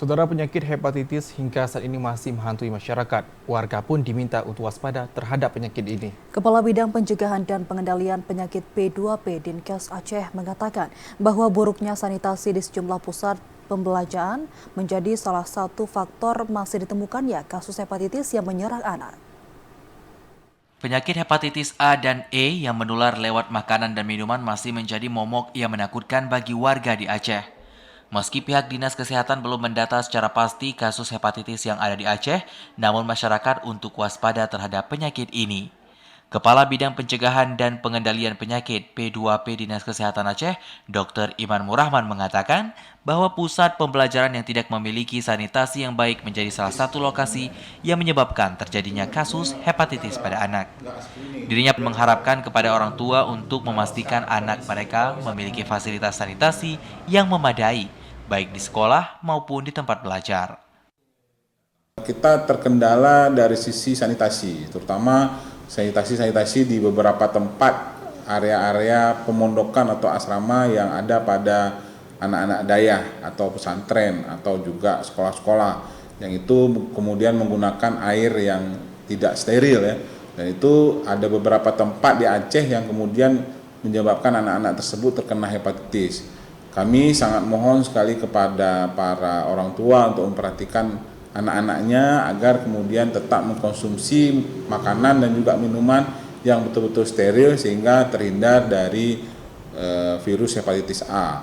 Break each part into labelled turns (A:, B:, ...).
A: Saudara, penyakit hepatitis hingga saat ini masih menghantui masyarakat. Warga pun diminta untuk waspada terhadap penyakit ini.
B: Kepala Bidang Pencegahan dan Pengendalian Penyakit P2P Dinkes Aceh mengatakan bahwa buruknya sanitasi di sejumlah pusat pembelajaran menjadi salah satu faktor masih ditemukannya kasus hepatitis yang menyerang anak.
C: Penyakit hepatitis A dan E yang menular lewat makanan dan minuman masih menjadi momok yang menakutkan bagi warga di Aceh. Meski pihak Dinas Kesehatan belum mendata secara pasti kasus hepatitis yang ada di Aceh, namun masyarakat untuk waspada terhadap penyakit ini. Kepala Bidang Pencegahan dan Pengendalian Penyakit P2P Dinas Kesehatan Aceh, Dr. Iman Murahman mengatakan bahwa pusat pembelajaran yang tidak memiliki sanitasi yang baik menjadi salah satu lokasi yang menyebabkan terjadinya kasus hepatitis pada anak. Dirinya mengharapkan kepada orang tua untuk memastikan anak mereka memiliki fasilitas sanitasi yang memadai, baik di sekolah maupun di tempat belajar.
D: Kita terkendala dari sisi sanitasi, terutama sanitasi di beberapa tempat area-area pemondokan atau asrama yang ada pada anak-anak dayah atau pesantren atau juga sekolah-sekolah yang itu kemudian menggunakan air yang tidak steril ya. Dan itu ada beberapa tempat di Aceh yang kemudian menyebabkan anak-anak tersebut terkena hepatitis. Kami sangat mohon sekali kepada para orang tua untuk memperhatikan anak-anaknya agar kemudian tetap mengkonsumsi makanan dan juga minuman yang betul-betul steril sehingga terhindar dari virus hepatitis A.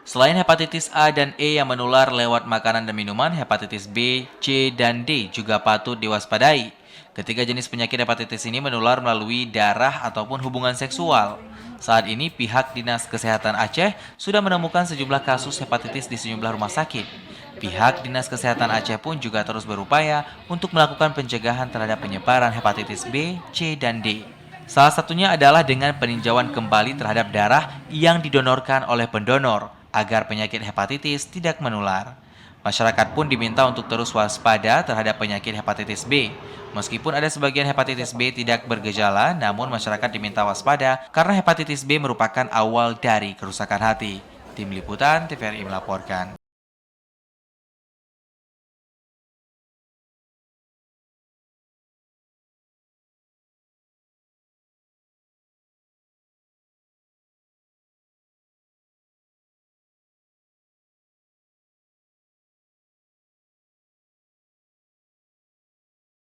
C: Selain hepatitis A dan E yang menular lewat makanan dan minuman, hepatitis B, C, dan D juga patut diwaspadai. Ketiga jenis penyakit hepatitis ini menular melalui darah ataupun hubungan seksual. Saat ini pihak Dinas Kesehatan Aceh sudah menemukan sejumlah kasus hepatitis di sejumlah rumah sakit. Pihak Dinas Kesehatan Aceh pun juga terus berupaya untuk melakukan pencegahan terhadap penyebaran hepatitis B, C, dan D. Salah satunya adalah dengan peninjauan kembali terhadap darah yang didonorkan oleh pendonor agar penyakit hepatitis tidak menular. Masyarakat pun diminta untuk terus waspada terhadap penyakit hepatitis B. Meskipun ada sebagian hepatitis B tidak bergejala, namun masyarakat diminta waspada karena hepatitis B merupakan awal dari kerusakan hati. Tim Liputan TVRI melaporkan.